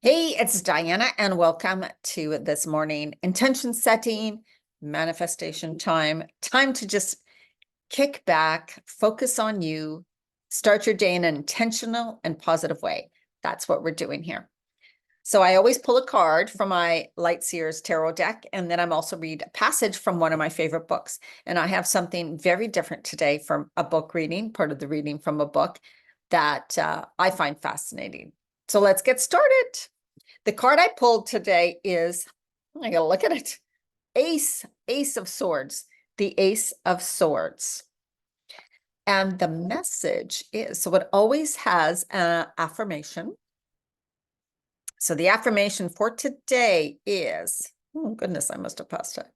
Hey, it's Diana, and welcome to this morning intention setting, manifestation time to just kick back, focus on you, start your day in an intentional and positive way. That's what we're doing here. So I always pull a card from my Light Seers tarot deck, and then I'm also read a passage from one of my favorite books. And I have something very different today from a book reading, part of the reading from a book that I find fascinating. So let's get started. The card I pulled today is, I gotta look at it, Ace of Swords, the Ace of Swords. And the message is, so it always has an affirmation. So the affirmation for today is, oh goodness, I must have passed it.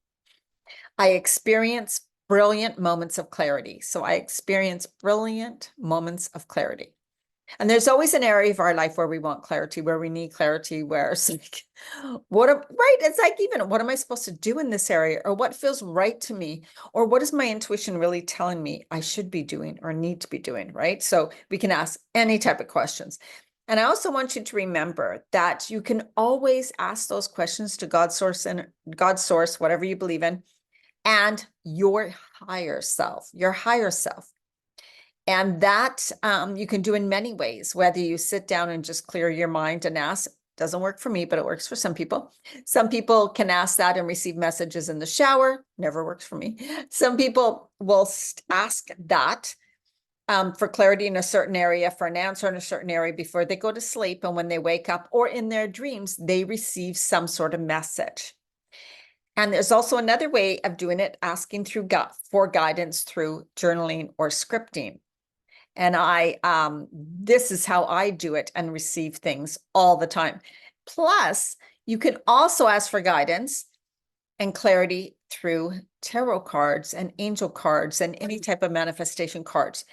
I experience brilliant moments of clarity. So I experience brilliant moments of clarity. And there's always an area of our life where we want clarity, where we need clarity, where it's like, right? It's like, even what am I supposed to do in this area? Or what feels right to me? Or what is my intuition really telling me I should be doing or need to be doing, right? So we can ask any type of questions. And I also want you to remember that you can always ask those questions to God's source, whatever you believe in, and your higher self. And that you can do in many ways, whether you sit down and just clear your mind and ask. Doesn't work for me, but it works for some people. Some people can ask that and receive messages in the shower. Never works for me. Some people will ask that for clarity in a certain area, for an answer in a certain area before they go to sleep. And when they wake up or in their dreams, they receive some sort of message. And there's also another way of doing it, asking for guidance through journaling or scripting. And this is how I do it and receive things all the time. Plus, you can also ask for guidance and clarity through tarot cards and angel cards and any type of manifestation cards.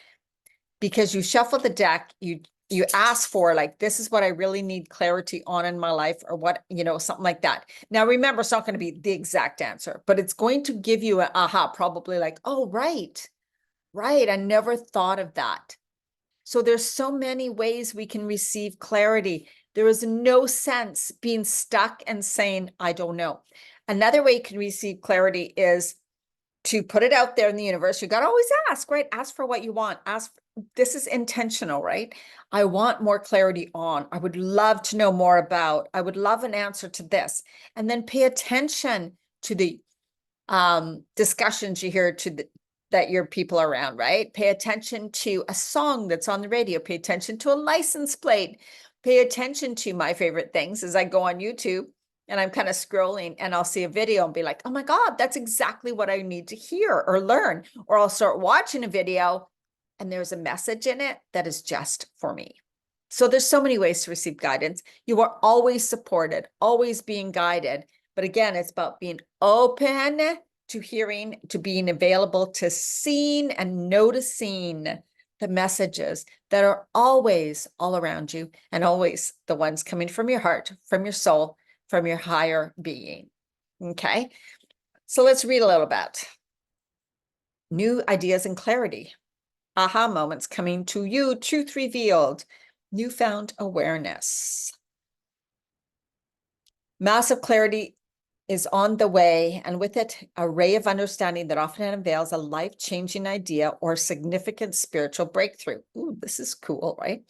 Because you shuffle the deck, you ask for, like, this is what I really need clarity on in my life, or what, something like that. Now, remember, it's not going to be the exact answer, but it's going to give you an aha, probably like, oh, right. I never thought of that. So there's so many ways we can receive clarity. There is no sense being stuck and saying, I don't know. Another way you can receive clarity is to put it out there in the universe. You got to always ask, right? Ask for what you want. This is intentional, right? I want more clarity on. I would love to know more about. I would love an answer to this. And then pay attention to the discussions you hear that your people are around, right? Pay attention to a song that's on the radio. Pay attention to a license plate. Pay attention to my favorite things as I go on YouTube and I'm kind of scrolling and I'll see a video and be like, oh my God, that's exactly what I need to hear or learn. Or I'll start watching a video and there's a message in it that is just for me. So there's so many ways to receive guidance. You are always supported, always being guided. But again, it's about being open to hearing, to being available, to seeing and noticing the messages that are always all around you, and always the ones coming from your heart, from your soul, from your higher being. Okay, so let's read a little bit. New ideas and clarity. Aha moments coming to you, truth revealed, newfound awareness. Massive clarity is on the way, and with it, a ray of understanding that often unveils a life-changing idea or significant spiritual breakthrough. Ooh, this is cool, right?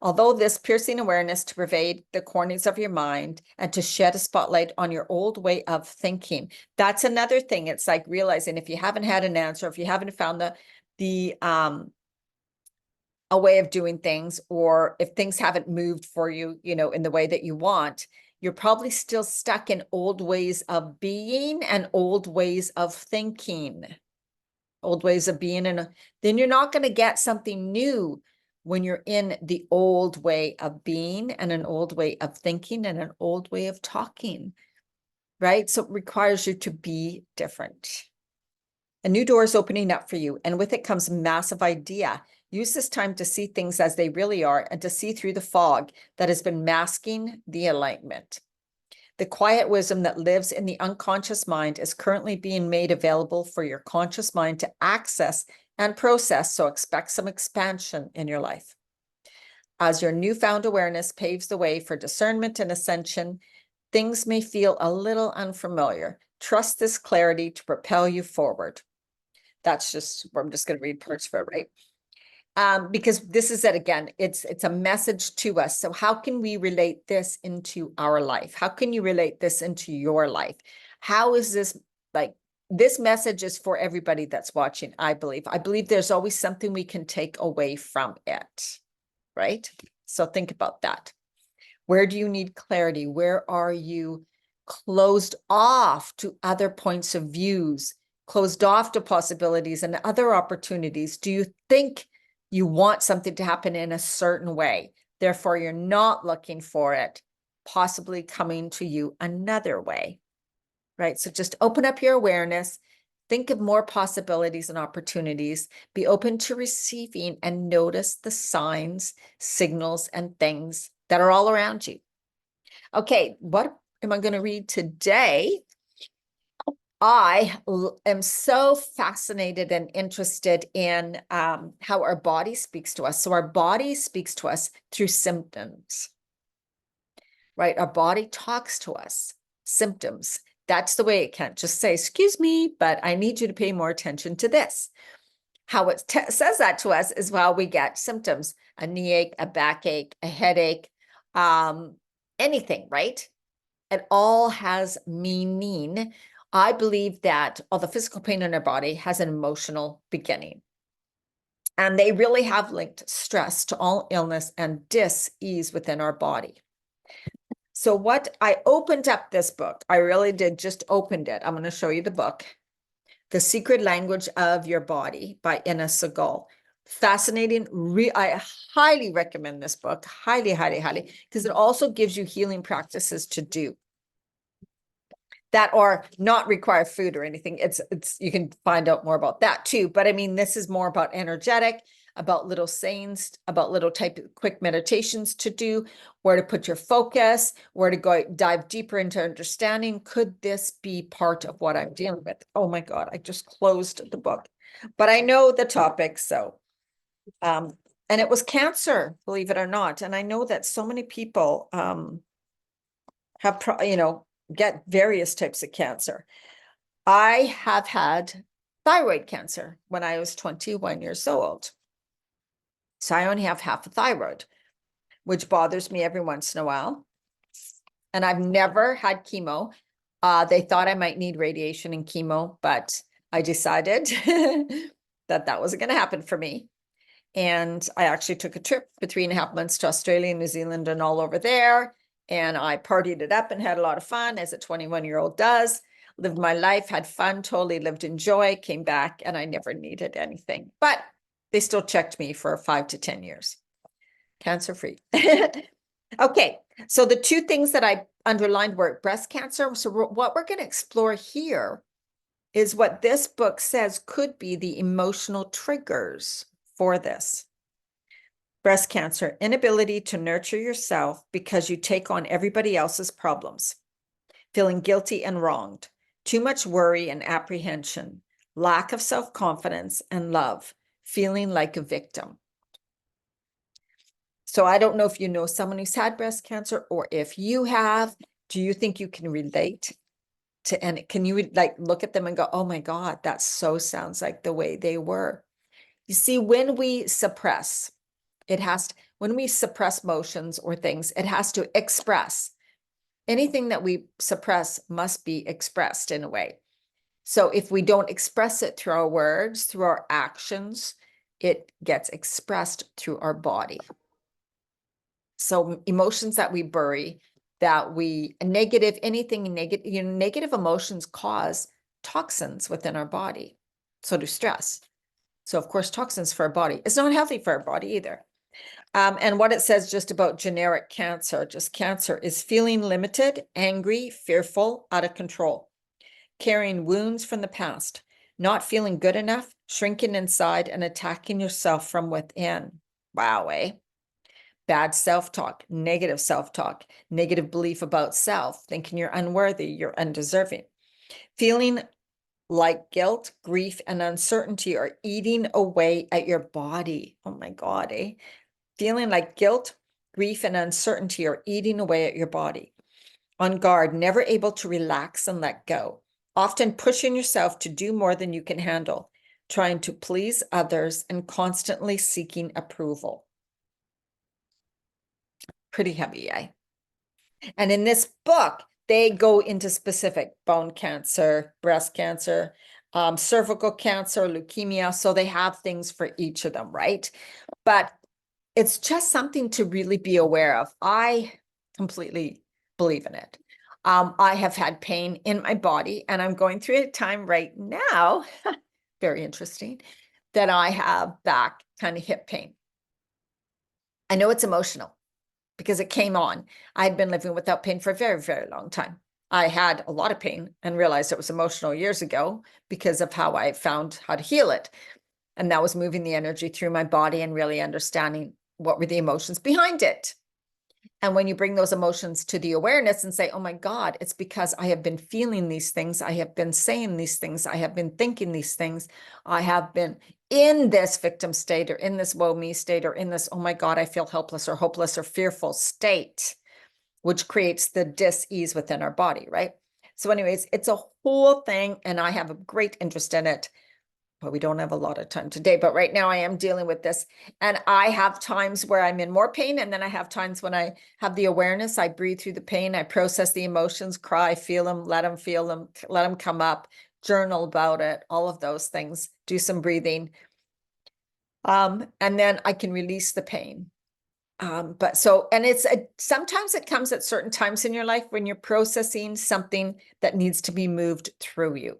Although this piercing awareness to pervade the corners of your mind and to shed a spotlight on your old way of thinking. That's another thing. It's like realizing if you haven't had an answer, if you haven't found a way of doing things, or if things haven't moved for you, in the way that you want, you're probably still stuck in old ways of being and old ways of thinking, old ways of being. And then you're not going to get something new when you're in the old way of being and an old way of thinking and an old way of talking, right? So it requires you to be different. A new door is opening up for you, and with it comes a massive idea. Use this time to see things as they really are and to see through the fog that has been masking the enlightenment. The quiet wisdom that lives in the unconscious mind is currently being made available for your conscious mind to access and process, so expect some expansion in your life. As your newfound awareness paves the way for discernment and ascension, things may feel a little unfamiliar. Trust this clarity to propel you forward. That's just, I'm just going to read parts for it, right? Because this is it again, it's a message to us. So how can we relate this into our life? How can you relate this into your life? How is this like, this message is for everybody that's watching, I believe. I believe there's always something we can take away from it, right? So think about that. Where do you need clarity? Where are you closed off to other points of views, closed off to possibilities and other opportunities? Do you think you want something to happen in a certain way? Therefore, you're not looking for it possibly coming to you another way, right? So just open up your awareness, think of more possibilities and opportunities, be open to receiving and notice the signs, signals, and things that are all around you. Okay, what am I going to read today? I am so fascinated and interested in how our body speaks to us. So our body speaks to us through symptoms, right? Our body talks to us, symptoms. That's the way it can't just say, excuse me, but I need you to pay more attention to this. How it says that to us is while we get symptoms, a knee ache, a backache, a headache, anything, right? It all has meaning. I believe that all the physical pain in our body has an emotional beginning. And they really have linked stress to all illness and dis-ease within our body. So what I opened up this book, I really did just opened it. I'm going to show you the book, The Secret Language of Your Body by Inna Segal. Fascinating. I highly recommend this book. Highly, highly, highly, because it also gives you healing practices to do that are not require food or anything. It's you can find out more about that too. But I mean, this is more about energetic, about little sayings, about little type of quick meditations to do, where to put your focus, where to go dive deeper into understanding. Could this be part of what I'm dealing with? Oh my God, I just closed the book, but I know the topic. So, and it was cancer, believe it or not. And I know that so many people, have, get various types of cancer. I have had thyroid cancer when I was 21 years old. So I only have half a thyroid, which bothers me every once in a while. And I've never had chemo. They thought I might need radiation and chemo, but I decided that that wasn't going to happen for me. And I actually took a trip for 3.5 months to Australia, New Zealand, and all over there. And I partied it up and had a lot of fun, as a 21-year-old does. Lived my life, had fun, totally lived in joy, came back, and I never needed anything. But they still checked me for 5 to 10 years. Cancer-free. Okay, so the two things that I underlined were breast cancer. So what we're going to explore here is what this book says could be the emotional triggers for this. Breast cancer, inability to nurture yourself because you take on everybody else's problems, feeling guilty and wronged, too much worry and apprehension, lack of self-confidence and love, feeling like a victim. So I don't know if you know someone who's had breast cancer, or if you have, do you think you can relate to, and can you like look at them and go, oh my God, that so sounds like the way they were. You see, when we suppress, when we suppress motions or things, it has to express. Anything that we suppress must be expressed in a way. So if we don't express it through our words, through our actions, it gets expressed through our body. So emotions that we bury, anything negative, negative emotions cause toxins within our body. So do stress. So of course, toxins for our body. It's not healthy for our body either. And what it says just about generic cancer, just cancer, is feeling limited, angry, fearful, out of control, carrying wounds from the past, not feeling good enough, shrinking inside, and attacking yourself from within. Wow, eh? Bad self-talk, negative belief about self, thinking you're unworthy, you're undeserving, feeling like guilt, grief, and uncertainty are eating away at your body. Oh my God, eh? feeling like guilt, grief, and uncertainty are eating away at your body. On guard, never able to relax and let go, often pushing yourself to do more than you can handle, trying to please others and constantly seeking approval. Pretty heavy, eh? And in this book, they go into specific bone cancer, breast cancer, cervical cancer, leukemia. So they have things for each of them, right? But it's just something to really be aware of. I completely believe in it. I have had pain in my body, and I'm going through a time right now, very interesting, that I have back kind of hip pain. I know it's emotional because it came on. I'd been living without pain for a very, very long time. I had a lot of pain and realized it was emotional years ago because of how I found how to heal it. And that was moving the energy through my body and really understanding what were the emotions behind it. And when you bring those emotions to the awareness and say, oh my God, it's because I have been feeling these things. I have been saying these things. I have been thinking these things. I have been in this victim state or in this woe me state or in this, oh my God, I feel helpless or hopeless or fearful state, which creates the dis-ease within our body, right? So anyways, it's a whole thing and I have a great interest in it. But we don't have a lot of time today. But right now I am dealing with this. And I have times where I'm in more pain. And then I have times when I have the awareness, I breathe through the pain, I process the emotions, cry, feel them, let them come up, journal about it, all of those things, do some breathing. And then I can release the pain. And sometimes it comes at certain times in your life when you're processing something that needs to be moved through you.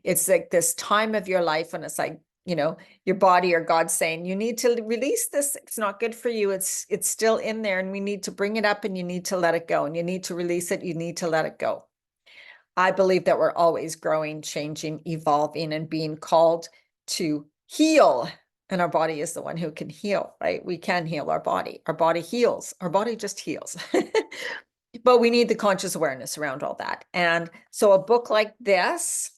It's like this time of your life when it's like, your body or God saying, you need to release this. It's not good for you. It's still in there and we need to bring it up and you need to let it go and you need to release it. You need to let it go. I believe that we're always growing, changing, evolving, and being called to heal. And our body is the one who can heal, right? We can heal our body. Our body heals. Our body just heals. But we need the conscious awareness around all that. And so a book like this,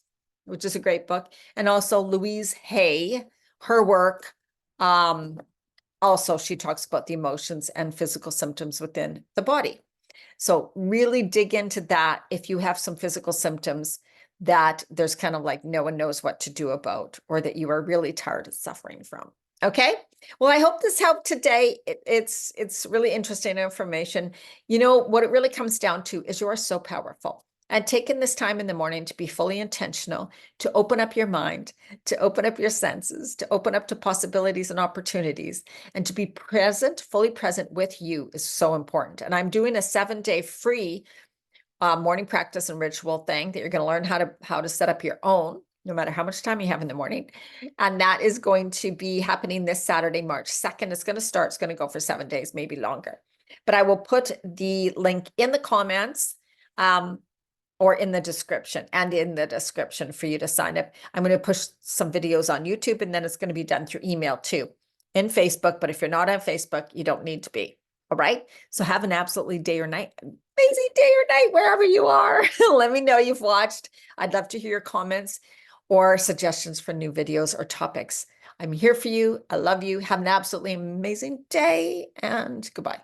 which is a great book, and also Louise Hay, her work, also she talks about the emotions and physical symptoms within the body. So really dig into that if you have some physical symptoms that there's kind of like no one knows what to do about, or that you are really tired of suffering from. Okay. Well, I hope this helped today. It's really interesting information. What it really comes down to is you are so powerful. And taking this time in the morning to be fully intentional, to open up your mind, to open up your senses, to open up to possibilities and opportunities, and to be present, fully present with you is so important. And I'm doing a 7-day free morning practice and ritual thing that you're going to learn how to set up your own, no matter how much time you have in the morning. And that is going to be happening this Saturday, March 2nd. It's going to start. It's going to go for 7 days, maybe longer. But I will put the link in the comments or in the description for you to sign up. I'm going to push some videos on YouTube, and then it's going to be done through email too, in Facebook. But if you're not on Facebook, you don't need to be. All right. So have an absolutely amazing day or night, wherever you are. Let me know you've watched. I'd love to hear your comments or suggestions for new videos or topics. I'm here for you. I love you. Have an absolutely amazing day and goodbye.